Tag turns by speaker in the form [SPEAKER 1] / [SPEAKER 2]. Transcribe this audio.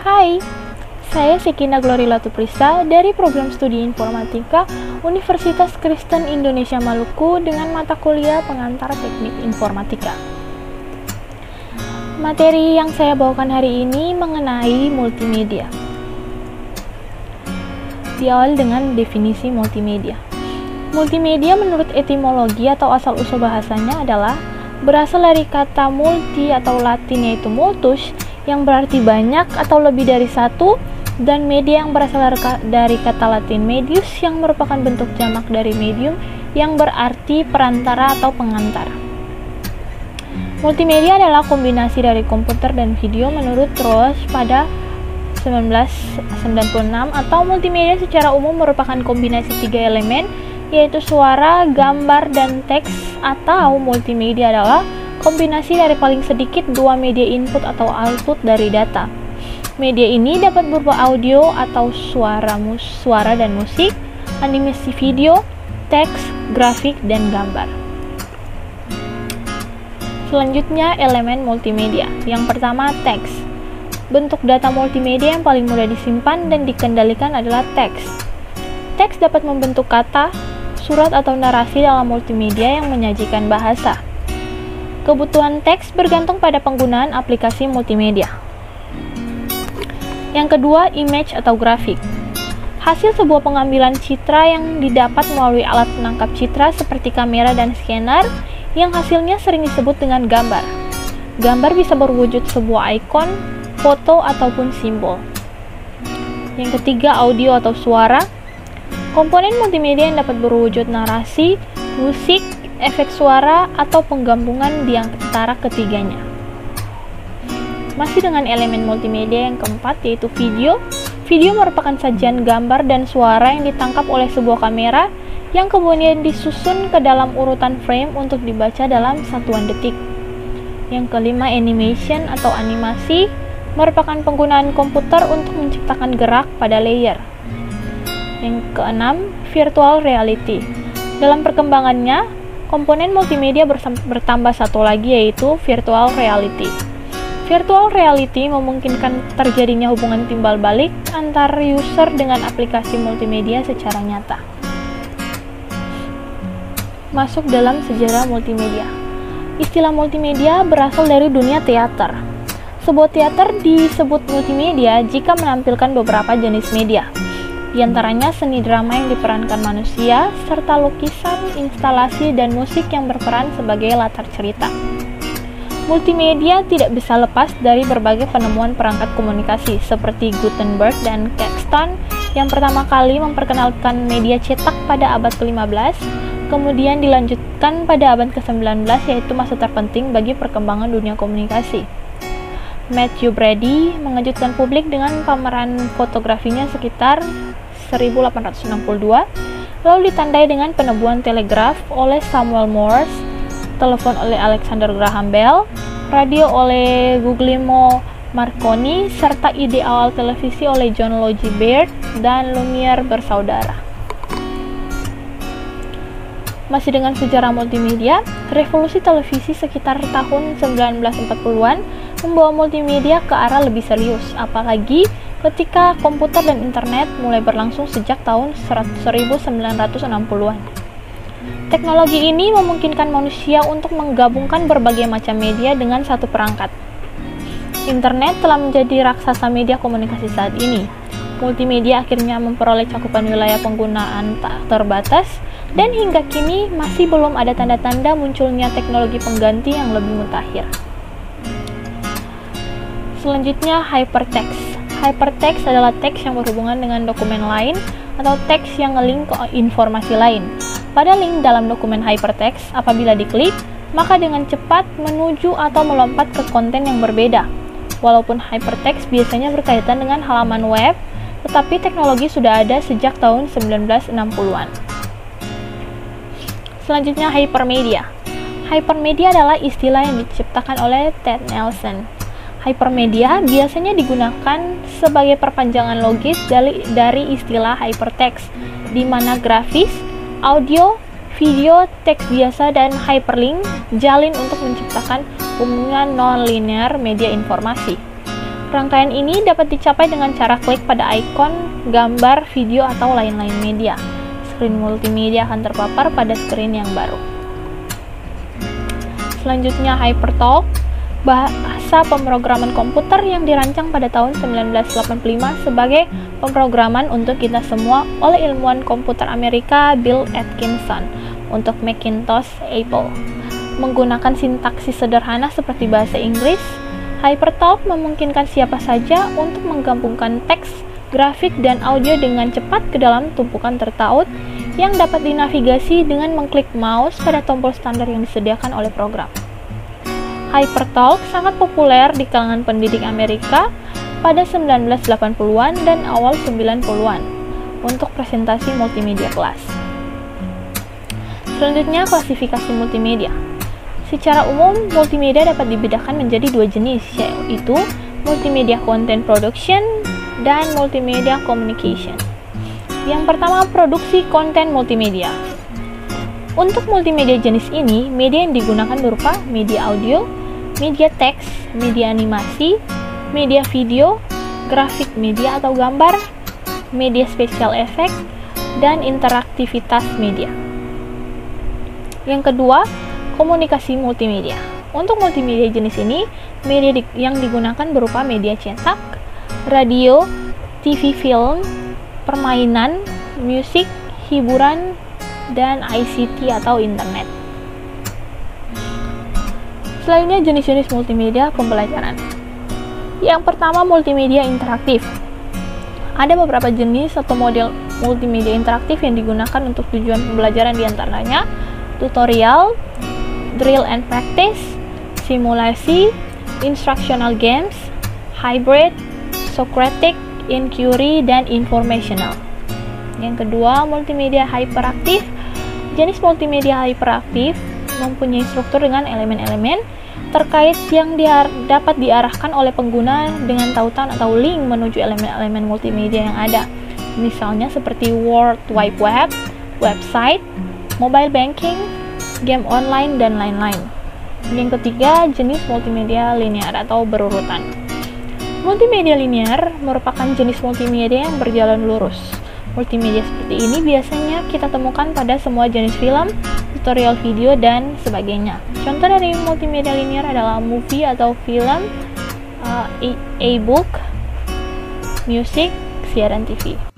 [SPEAKER 1] Hai, saya Sekina Glory Latuprisa dari Program Studi Informatika Universitas Kristen Indonesia Maluku dengan mata kuliah pengantar Teknik Informatika. Materi yang saya bawakan hari ini mengenai multimedia. Diawali dengan definisi multimedia. Multimedia menurut etimologi atau asal-usul bahasanya adalah berasal dari kata multi atau Latin yaitu multus yang berarti banyak atau lebih dari satu, dan media yang berasal dari kata Latin medius yang merupakan bentuk jamak dari medium yang berarti perantara atau pengantar. Multimedia adalah kombinasi dari komputer dan video menurut Rawls pada 1996, atau multimedia secara umum merupakan kombinasi tiga elemen yaitu suara, gambar, dan teks, atau multimedia adalah kombinasi dari paling sedikit dua media input atau output dari data. Media ini dapat berupa audio atau suara dan musik, animasi video, teks, grafik, dan gambar. Selanjutnya, elemen multimedia. Yang pertama, teks. Bentuk data multimedia yang paling mudah disimpan dan dikendalikan adalah teks. Teks dapat membentuk kata, surat, atau narasi dalam multimedia yang menyajikan bahasa. Kebutuhan teks bergantung pada penggunaan aplikasi multimedia. Yang kedua, image atau grafik. Hasil sebuah pengambilan citra yang didapat melalui alat penangkap citra seperti kamera dan scanner, yang hasilnya sering disebut dengan gambar. Gambar bisa berwujud sebuah ikon, foto, ataupun simbol. Yang ketiga, audio atau suara. Komponen multimedia yang dapat berwujud narasi, musik, efek suara, atau penggabungan di antara ketiganya. Masih dengan elemen multimedia yang keempat, yaitu video. Video merupakan sajian gambar dan suara yang ditangkap oleh sebuah kamera yang kemudian disusun ke dalam urutan frame untuk dibaca dalam satuan detik. Yang kelima, animation atau animasi merupakan penggunaan komputer untuk menciptakan gerak pada layer. Yang keenam, virtual reality. Dalam perkembangannya, komponen multimedia bertambah satu lagi, yaitu virtual reality. Virtual reality memungkinkan terjadinya hubungan timbal balik antar user dengan aplikasi multimedia secara nyata. Masuk dalam sejarah multimedia. Istilah multimedia berasal dari dunia teater. Sebuah teater disebut multimedia jika menampilkan beberapa jenis media. Di antaranya seni drama yang diperankan manusia, serta lukisan, instalasi, dan musik yang berperan sebagai latar cerita. Multimedia tidak bisa lepas dari berbagai penemuan perangkat komunikasi seperti Gutenberg dan Caxton yang pertama kali memperkenalkan media cetak pada abad ke-15, kemudian dilanjutkan pada abad ke-19, yaitu masa terpenting bagi perkembangan dunia komunikasi. Matthew Brady mengejutkan publik dengan pameran fotografinya sekitar 1862, lalu ditandai dengan penemuan telegraf oleh Samuel Morse, telepon oleh Alexander Graham Bell, radio oleh Guglielmo Marconi, serta ide awal televisi oleh John Logie Baird dan Lumiere bersaudara. Masih dengan sejarah multimedia, revolusi televisi sekitar tahun 1940-an membawa multimedia ke arah lebih serius, apalagi ketika komputer dan internet mulai berlangsung sejak tahun 1960-an. Teknologi ini memungkinkan manusia untuk menggabungkan berbagai macam media dengan satu perangkat. Internet telah menjadi raksasa media komunikasi saat ini. Multimedia akhirnya memperoleh cakupan wilayah penggunaan tak terbatas, dan hingga kini masih belum ada tanda-tanda munculnya teknologi pengganti yang lebih mutakhir. Selanjutnya, hypertext. Hypertext adalah teks yang berhubungan dengan dokumen lain atau teks yang nge-link ke informasi lain. Pada link dalam dokumen hypertext, apabila diklik, maka dengan cepat menuju atau melompat ke konten yang berbeda. Walaupun hypertext biasanya berkaitan dengan halaman web, tetapi teknologi sudah ada sejak tahun 1960-an. Selanjutnya, hypermedia. Hypermedia adalah istilah yang diciptakan oleh Ted Nelson. Hypermedia biasanya digunakan sebagai perpanjangan logis dari istilah hypertext, di mana grafis, audio, video, teks biasa, dan hyperlink jalin untuk menciptakan hubungan non-linear media informasi. Rangkaian ini dapat dicapai dengan cara klik pada ikon, gambar, video, atau lain-lain media. Screen multimedia akan terpapar pada screen yang baru. Selanjutnya, HyperTalk, bahasa pemrograman komputer yang dirancang pada tahun 1985 sebagai pemrograman untuk kita semua oleh ilmuwan komputer Amerika Bill Atkinson untuk Macintosh Apple. Menggunakan sintaksis sederhana seperti bahasa Inggris, HyperTalk memungkinkan siapa saja untuk menggabungkan teks, grafik, dan audio dengan cepat ke dalam tumpukan tertaut yang dapat dinavigasi dengan mengklik mouse pada tombol standar yang disediakan oleh program. HyperTalk sangat populer di kalangan pendidik Amerika pada 1980-an dan awal 90-an untuk presentasi multimedia kelas. Selanjutnya, klasifikasi multimedia. Secara umum, multimedia dapat dibedakan menjadi dua jenis, yaitu multimedia content production dan multimedia communication. Yang pertama, produksi konten multimedia. Untuk multimedia jenis ini, media yang digunakan berupa media audio, media teks, media animasi, media video, grafik media atau gambar, media special effect, dan interaktivitas media. Yang kedua, komunikasi multimedia. Untuk multimedia jenis ini, media yang digunakan berupa media cetak, radio, TV film, permainan, musik, hiburan, dan ICT atau internet. Selanjutnya, jenis-jenis multimedia pembelajaran. Yang pertama, multimedia interaktif. Ada beberapa jenis atau model multimedia interaktif yang digunakan untuk tujuan pembelajaran, diantaranya tutorial, drill and practice, simulasi, instructional games, hybrid, Socratic, inquiry, dan informational. Yang kedua, multimedia hyperaktif. Jenis multimedia hyperaktif mempunyai struktur dengan elemen-elemen terkait yang dapat diarahkan oleh pengguna dengan tautan atau link menuju elemen-elemen multimedia yang ada. Misalnya seperti World Wide Web, website, mobile banking, game online, dan lain-lain. Yang ketiga, jenis multimedia linear atau berurutan. Multimedia linear merupakan jenis multimedia yang berjalan lurus. Multimedia seperti ini biasanya kita temukan pada semua jenis film, tutorial video, dan sebagainya. Contoh dari multimedia linear adalah movie atau film, e-book, musik, siaran TV.